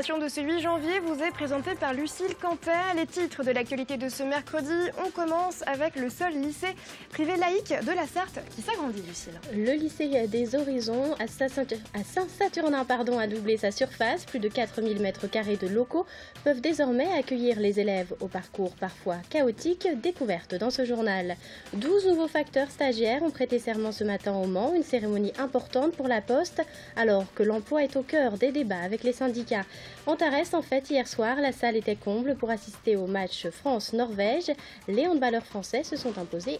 Libération de ce 8 janvier vous est présentée par Lucille Cantet. Les titres de l'actualité de ce mercredi, on commence avec le seul lycée privé laïque de la Sarthe qui s'agrandit, Lucille. Le lycée des Horizons à Saint-Saturnin a doublé sa surface. Plus de 4000 m² de locaux peuvent désormais accueillir les élèves au parcours parfois chaotique. Découverte dans ce journal. 12 nouveaux facteurs stagiaires ont prêté serment ce matin au Mans. Une cérémonie importante pour la Poste alors que l'emploi est au cœur des débats avec les syndicats. Antares, en fait, hier soir, la salle était comble pour assister au match France-Norvège. Les handballeurs français se sont imposés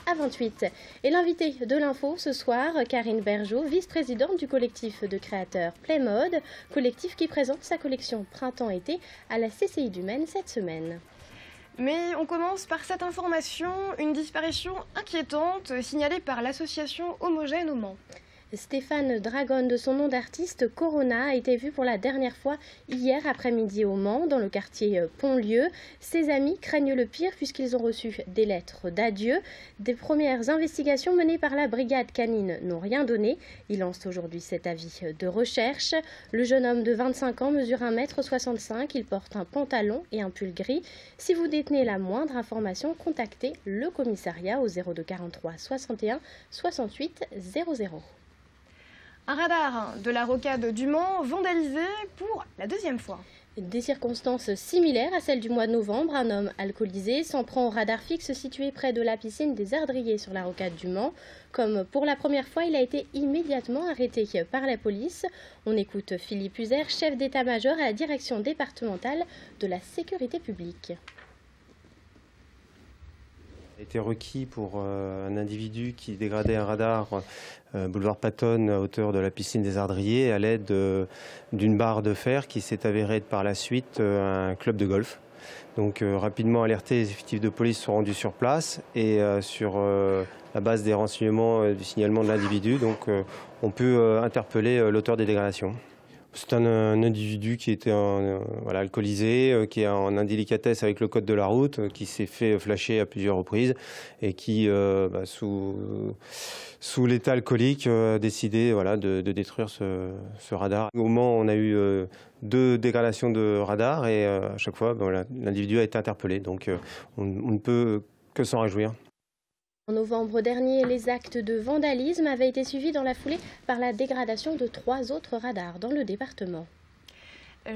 29-28. Et l'invité de l'info ce soir, Karine Bergeau, vice-présidente du collectif de créateurs Playmode, collectif qui présente sa collection Printemps-été à la CCI du Maine cette semaine. Mais on commence par cette information, une disparition inquiétante signalée par l'association Homogène au Mans. Stéphane Dragon, de son nom d'artiste Corona, a été vu pour la dernière fois hier après-midi au Mans, dans le quartier Pontlieu. Ses amis craignent le pire puisqu'ils ont reçu des lettres d'adieu. Des premières investigations menées par la brigade canine n'ont rien donné. Ils lancent aujourd'hui cet avis de recherche. Le jeune homme de 25 ans mesure 1,65 m. Il porte un pantalon et un pull gris. Si vous détenez la moindre information, contactez le commissariat au 02 43 61 68 00. Un radar de la rocade du Mans vandalisé pour la deuxième fois. Des circonstances similaires à celles du mois de novembre, un homme alcoolisé s'en prend au radar fixe situé près de la piscine des Ardriers sur la rocade du Mans. Comme pour la première fois, il a été immédiatement arrêté par la police. On écoute Philippe Uzer, chef d'état-major à la direction départementale de la sécurité publique. Il a été requis pour un individu qui dégradait un radar boulevard Patton à hauteur de la piscine des Ardriers à l'aide d'une barre de fer qui s'est avérée être par la suite un club de golf. Donc rapidement alertés, les effectifs de police sont rendus sur place et sur la base des renseignements du signalement de l'individu, donc on peut interpeller l'auteur des dégradations. C'est un individu qui était alcoolisé, qui est en indélicatesse avec le code de la route, qui s'est fait flasher à plusieurs reprises et qui, sous l'état alcoolique, a décidé de détruire ce radar. Au Mans, on a eu 2 dégradations de radar et à chaque fois, l'individu a été interpellé. Donc on ne peut que s'en réjouir. En novembre dernier, les actes de vandalisme avaient été suivis dans la foulée par la dégradation de 3 autres radars dans le département.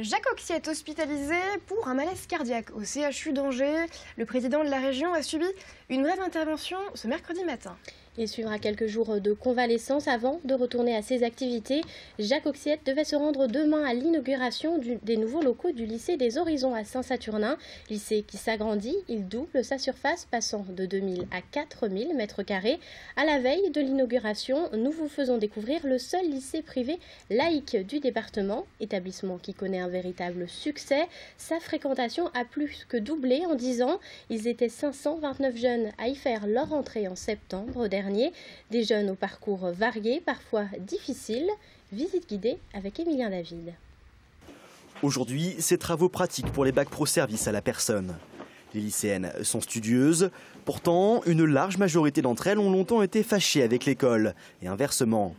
Jacques Auxier est hospitalisé pour un malaise cardiaque au CHU d'Angers. Le président de la région a subi une brève intervention ce mercredi matin. Il suivra quelques jours de convalescence avant de retourner à ses activités. Jacques Auxier devait se rendre demain à l'inauguration des nouveaux locaux du lycée des Horizons à Saint-Saturnin. Lycée qui s'agrandit, il double sa surface passant de 2000 à 4000 m². À la veille de l'inauguration, nous vous faisons découvrir le seul lycée privé laïque du département, établissement qui connaît un véritable succès. Sa fréquentation a plus que doublé en 10 ans. Ils étaient 529 jeunes à y faire leur entrée en septembre dernier. Des jeunes au parcours varié, parfois difficiles. Visite guidée avec Émilien David. Aujourd'hui, c'est travaux pratiques pour les bacs pro service à la personne. Les lycéennes sont studieuses. Pourtant, une large majorité d'entre elles ont longtemps été fâchées avec l'école. Et inversement.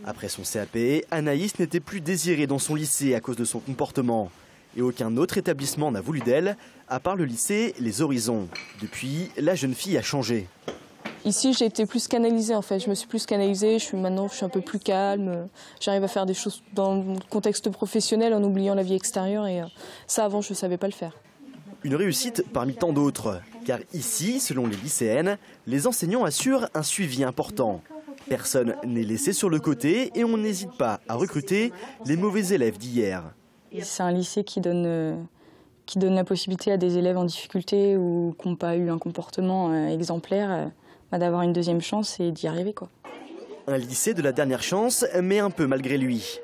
Après son CAP, Anaïs n'était plus désirée dans son lycée à cause de son comportement. Et aucun autre établissement n'a voulu d'elle, à part le lycée Les Horizons. Depuis, la jeune fille a changé. Ici, j'ai été plus canalisée en fait. Je me suis plus canalisée. Maintenant, je suis un peu plus calme. J'arrive à faire des choses dans le contexte professionnel en oubliant la vie extérieure. Et ça, avant, je ne savais pas le faire. Une réussite parmi tant d'autres. Car ici, selon les lycéennes, les enseignants assurent un suivi important. Personne n'est laissé sur le côté et on n'hésite pas à recruter les mauvais élèves d'hier. C'est un lycée qui donne la possibilité à des élèves en difficulté ou qui n'ont pas eu un comportement exemplaire d'avoir une deuxième chance et d'y arriver, quoi. Un lycée de la dernière chance, mais un peu malgré lui.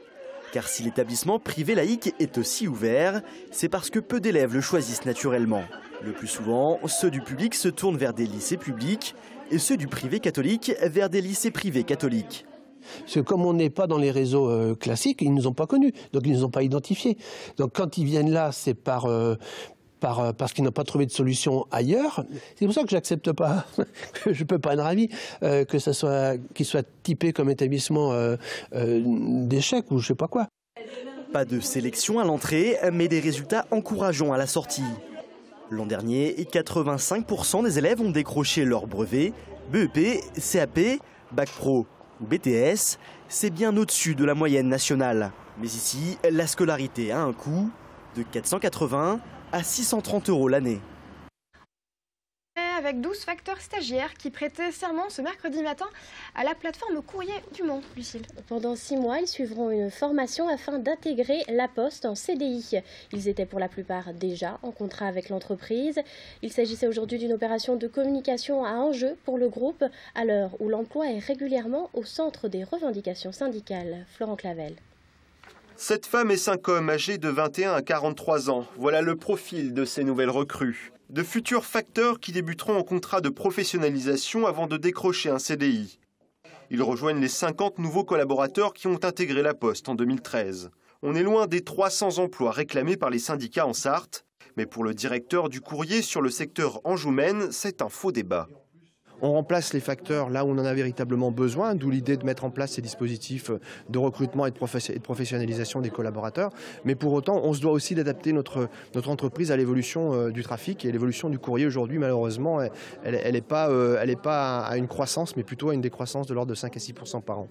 Car si l'établissement privé laïque est aussi ouvert, c'est parce que peu d'élèves le choisissent naturellement. Le plus souvent, ceux du public se tournent vers des lycées publics et ceux du privé catholique vers des lycées privés catholiques. Parce que comme on n'est pas dans les réseaux classiques, ils ne nous ont pas connus, donc ils ne nous ont pas identifiés. Donc quand ils viennent là, c'est parce qu'ils n'ont pas trouvé de solution ailleurs. C'est pour ça que j'accepte pas, que je peux pas être ravi, qu'il soit typé comme établissement d'échec ou je sais pas quoi. Pas de sélection à l'entrée, mais des résultats encourageants à la sortie. L'an dernier, 85% des élèves ont décroché leur brevet, BEP, CAP, Bac Pro ou BTS. C'est bien au-dessus de la moyenne nationale. Mais ici, la scolarité a un coût de 480 à 630 € l'année. Avec 12 facteurs stagiaires qui prêtaient serment ce mercredi matin à la plateforme Courrier du Mans, Lucille. Pendant 6 mois, ils suivront une formation afin d'intégrer La Poste en CDI. Ils étaient pour la plupart déjà en contrat avec l'entreprise. Il s'agissait aujourd'hui d'une opération de communication à enjeu pour le groupe, à l'heure où l'emploi est régulièrement au centre des revendications syndicales. Florent Clavel. 7 femmes et 5 hommes âgés de 21 à 43 ans. Voilà le profil de ces nouvelles recrues. De futurs facteurs qui débuteront en contrat de professionnalisation avant de décrocher un CDI. Ils rejoignent les 50 nouveaux collaborateurs qui ont intégré La Poste en 2013. On est loin des 300 emplois réclamés par les syndicats en Sarthe. Mais pour le directeur du courrier sur le secteur Anjou-Maine, c'est un faux débat. On remplace les facteurs là où on en a véritablement besoin, d'où l'idée de mettre en place ces dispositifs de recrutement et de professionnalisation des collaborateurs. Mais pour autant, on se doit aussi d'adapter notre entreprise à l'évolution du trafic et l'évolution du courrier. Aujourd'hui, malheureusement, elle n'est pas à une croissance, mais plutôt à une décroissance de l'ordre de 5 à 6% par an.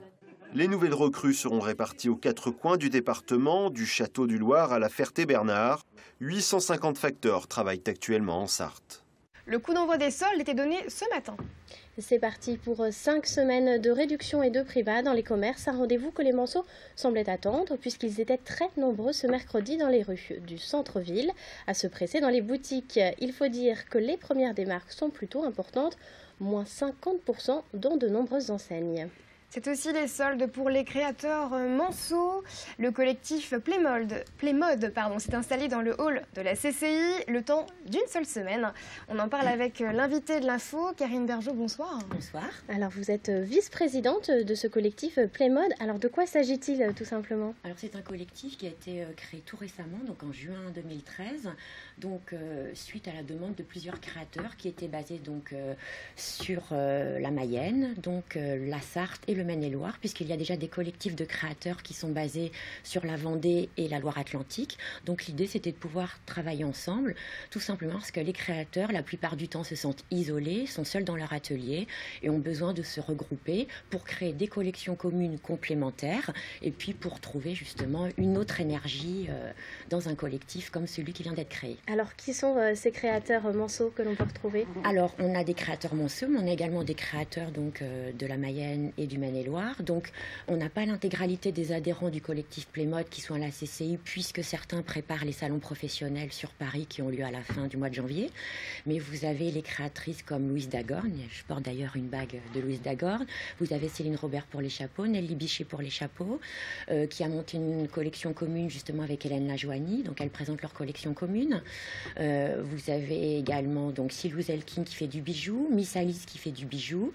Les nouvelles recrues seront réparties aux 4 coins du département, du Château du Loir à la Ferté-Bernard. 850 facteurs travaillent actuellement en Sarthe. Le coup d'envoi des soldes était donné ce matin. C'est parti pour 5 semaines de réduction et de privat dans les commerces, un rendez-vous que les Manceaux semblaient attendre puisqu'ils étaient très nombreux ce mercredi dans les rues du centre-ville à se presser dans les boutiques. Il faut dire que les premières des marques sont plutôt importantes, moins 50% dans de nombreuses enseignes. C'est aussi les soldes pour les créateurs Manceaux. Le collectif Playmode s'est installé dans le hall de la CCI le temps d'une seule semaine. On en parle avec l'invité de l'info, Karine Bergeau, bonsoir. Bonsoir. Alors vous êtes vice-présidente de ce collectif Playmode. Alors de quoi s'agit-il tout simplement? Alors c'est un collectif qui a été créé tout récemment, donc en juin 2013, donc suite à la demande de plusieurs créateurs qui étaient basés donc sur la Mayenne, donc la Sarthe et le Maine-et-Loire, puisqu'il y a déjà des collectifs de créateurs qui sont basés sur la Vendée et la Loire-Atlantique. Donc l'idée, c'était de pouvoir travailler ensemble, tout simplement parce que les créateurs, la plupart du temps, se sentent isolés, sont seuls dans leur atelier et ont besoin de se regrouper pour créer des collections communes complémentaires et puis pour trouver justement une autre énergie dans un collectif comme celui qui vient d'être créé. Alors, qui sont ces créateurs Manceaux que l'on peut retrouver? Alors, on a des créateurs Manceaux, mais on a également des créateurs donc, de la Mayenne et du Maine-et-Loire. Donc, on n'a pas l'intégralité des adhérents du collectif Playmode qui sont à la CCI, puisque certains préparent les salons professionnels sur Paris qui ont lieu à la fin du mois de janvier. Mais vous avez les créatrices comme Louise Dagorne, je porte d'ailleurs une bague de Louise Dagorne. Vous avez Céline Robert pour les chapeaux, Nelly Bichet pour les chapeaux, qui a monté une collection commune justement avec Hélène Lajoigny. Donc, elles présentent leur collection commune. Vous avez également donc Silou Zelkin qui fait du bijou, Miss Alice qui fait du bijou.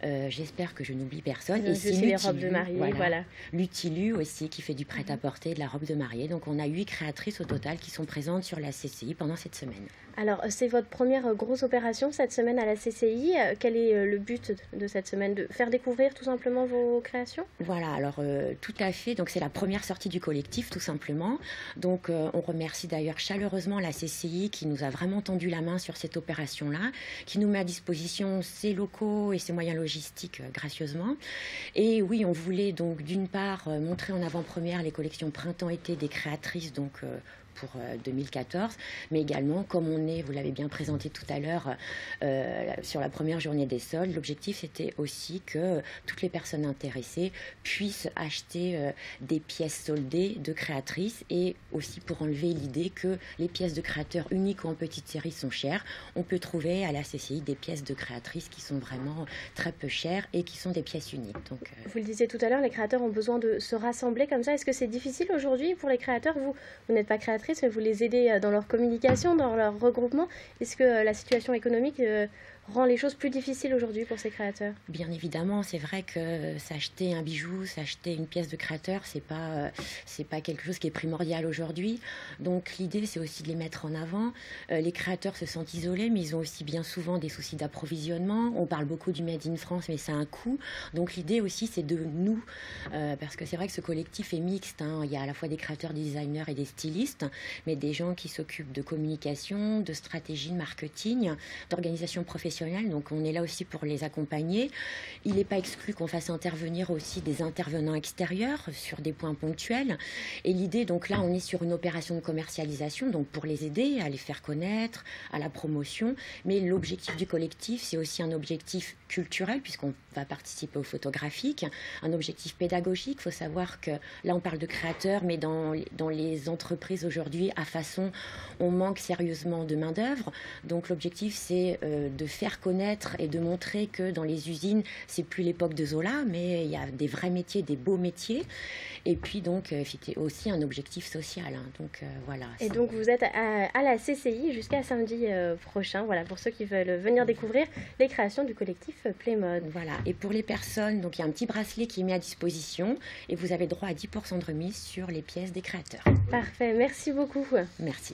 J'espère que je n'oublie personne. Et c'est les robes de mariée, voilà. Lutilu aussi qui fait du prêt-à-porter, de la robe de mariée. Donc on a 8 créatrices au total qui sont présentes sur la CCI pendant cette semaine. Alors c'est votre première grosse opération cette semaine à la CCI. Quel est le but de cette semaine? De faire découvrir tout simplement vos créations? Voilà, alors tout à fait. Donc c'est la première sortie du collectif tout simplement. Donc on remercie d'ailleurs chaleureusement la CCI qui nous a vraiment tendu la main sur cette opération-là, qui nous met à disposition ses locaux et ses moyens logistiques gracieusement. Et oui, on voulait donc d'une part montrer en avant-première les collections printemps-été des créatrices donc pour 2014, mais également, comme on est, vous l'avez bien présenté tout à l'heure, sur la première journée des soldes, l'objectif c'était aussi que toutes les personnes intéressées puissent acheter des pièces soldées de créatrices et aussi pour enlever l'idée que les pièces de créateurs uniques ou en petite série sont chères. On peut trouver à la CCI des pièces de créatrices qui sont vraiment très peu chères et qui sont des pièces uniques. Donc, vous le disiez tout à l'heure, les créateurs ont besoin de se rassembler comme ça. Est-ce que c'est difficile aujourd'hui pour les créateurs? Vous n'êtes pas créatrice, mais vous les aidez dans leur communication, dans leur regroupement. Est-ce que la situation économique rend les choses plus difficiles aujourd'hui pour ces créateurs? Bien évidemment, c'est vrai que s'acheter un bijou, s'acheter une pièce de créateur, c'est pas quelque chose qui est primordial aujourd'hui. Donc l'idée, c'est aussi de les mettre en avant. Les créateurs se sentent isolés, mais ils ont aussi bien souvent des soucis d'approvisionnement. On parle beaucoup du Made in France, mais ça a un coût. Donc l'idée aussi, c'est de nous, parce que c'est vrai que ce collectif est mixte, hein. Il y a à la fois des créateurs, des designers et des stylistes, mais des gens qui s'occupent de communication, de stratégie, de marketing, d'organisation professionnelle. Donc on est là aussi pour les accompagner. Il n'est pas exclu qu'on fasse intervenir aussi des intervenants extérieurs sur des points ponctuels. Et l'idée, donc là, on est sur une opération de commercialisation, donc pour les aider à les faire connaître, à la promotion. Mais l'objectif du collectif, c'est aussi un objectif culturel, puisqu'on va participer au photographique, un objectif pédagogique. Il faut savoir que là, on parle de créateurs, mais dans les entreprises aujourd'hui, à façon, on manque sérieusement de main-d'œuvre. Donc l'objectif, c'est de faire connaître et de montrer que dans les usines, c'est plus l'époque de Zola, mais il y a des vrais métiers, des beaux métiers. Et puis donc, aussi un objectif social. Hein. Donc voilà. Et donc vous êtes à la CCI jusqu'à samedi prochain. Voilà, pour ceux qui veulent venir découvrir les créations du collectif Playmode. Voilà. Et pour les personnes, donc il y a un petit bracelet qui est mis à disposition et vous avez droit à 10% de remise sur les pièces des créateurs. Parfait. Merci beaucoup. Merci.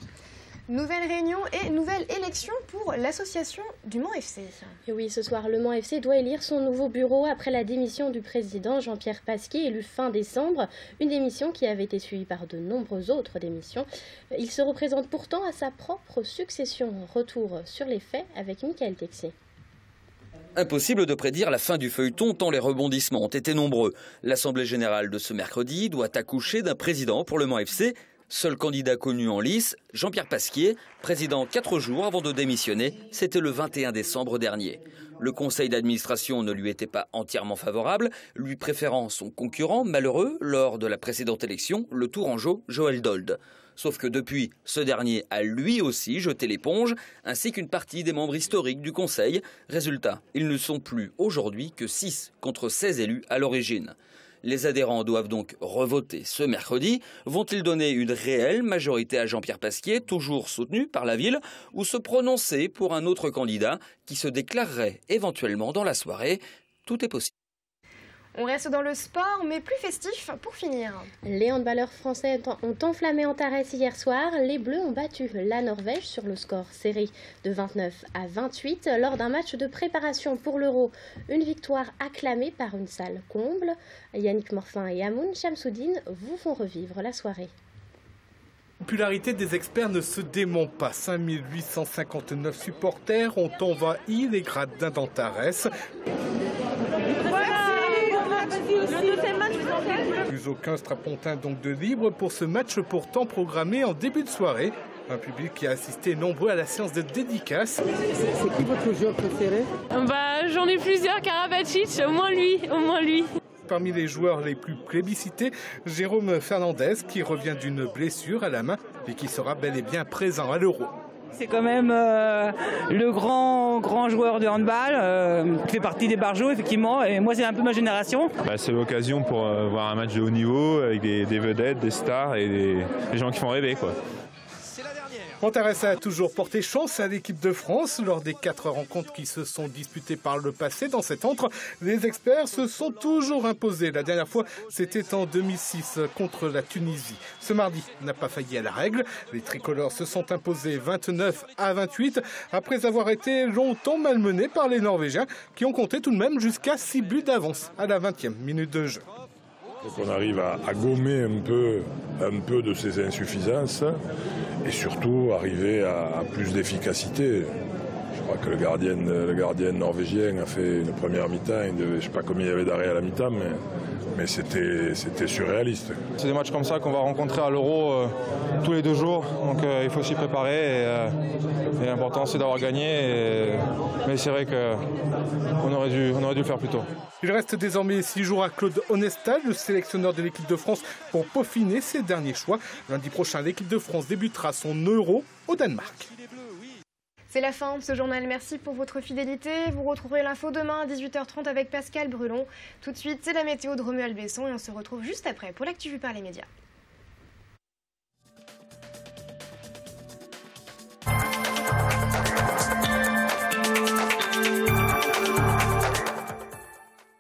Nouvelle réunion et nouvelle élection pour l'association du Mans FC. Et oui, ce soir, le Mans FC doit élire son nouveau bureau après la démission du président Jean-Pierre Pasquier, élu fin décembre. Une démission qui avait été suivie par de nombreuses autres démissions. Il se représente pourtant à sa propre succession. Retour sur les faits avec Michael Texier. Impossible de prédire la fin du feuilleton tant les rebondissements ont été nombreux. L'Assemblée générale de ce mercredi doit accoucher d'un président pour le Mans FC. Seul candidat connu en lice, Jean-Pierre Pasquier, président 4 jours avant de démissionner, c'était le 21 décembre dernier. Le conseil d'administration ne lui était pas entièrement favorable, lui préférant son concurrent malheureux lors de la précédente élection, le Tourangeau Joël Dold. Sauf que depuis, ce dernier a lui aussi jeté l'éponge, ainsi qu'une partie des membres historiques du conseil. Résultat, ils ne sont plus aujourd'hui que 6 contre 16 élus à l'origine. Les adhérents doivent donc revoter ce mercredi. Vont-ils donner une réelle majorité à Jean-Pierre Pasquier, toujours soutenu par la ville, ou se prononcer pour un autre candidat qui se déclarerait éventuellement dans la soirée? Tout est possible. On reste dans le sport, mais plus festif pour finir. Les handballeurs français ont enflammé Antares hier soir. Les Bleus ont battu la Norvège sur le score serré de 29-28 lors d'un match de préparation pour l'Euro. Une victoire acclamée par une salle comble. Yannick Morfin et Amoun Chamsoudine vous font revivre la soirée. La popularité des experts ne se dément pas. 5859 supporters ont envahi les gradins d'Antares. Plus aucun strapontin donc de libre pour ce match pourtant programmé en début de soirée. Un public qui a assisté nombreux à la séance de dédicace. C'est qui votre joueur préféré? J'en ai plusieurs, Karabatic, au moins lui. Parmi les joueurs les plus plébiscités, Jérôme Fernandez qui revient d'une blessure à la main et qui sera bel et bien présent à l'Euro. C'est quand même le grand joueur de handball, qui fait partie des barjots effectivement, et moi c'est un peu ma génération. C'est l'occasion pour voir un match de haut niveau avec des vedettes, des stars et des gens qui font rêver, quoi. Antares a toujours porté chance à l'équipe de France lors des 4 rencontres qui se sont disputées par le passé. Dans cet entre, les experts se sont toujours imposés. La dernière fois, c'était en 2006 contre la Tunisie. Ce mardi n'a pas failli à la règle. Les tricolores se sont imposés 29-28 après avoir été longtemps malmenés par les Norvégiens qui ont compté tout de même jusqu'à 6 buts d'avance à la 20e minute de jeu. Donc on arrive à gommer un peu de ces insuffisances et surtout arriver à plus d'efficacité. Je crois que le gardien norvégien a fait une première mi-temps, je ne sais pas combien il y avait d'arrêts à la mi-temps, mais c'était surréaliste. C'est des matchs comme ça qu'on va rencontrer à l'Euro tous les 2 jours, donc il faut s'y préparer et l'important c'est d'avoir gagné, mais c'est vrai qu'on aurait dû le faire plus tôt. Il reste désormais 6 jours à Claude Onesta, le sélectionneur de l'équipe de France, pour peaufiner ses derniers choix. Lundi prochain, l'équipe de France débutera son Euro au Danemark. C'est la fin de ce journal. Merci pour votre fidélité. Vous retrouverez l'info demain à 18h30 avec Pascal Brulon. Tout de suite, c'est la météo de Romuald Besson et on se retrouve juste après pour l'actu vue par les médias.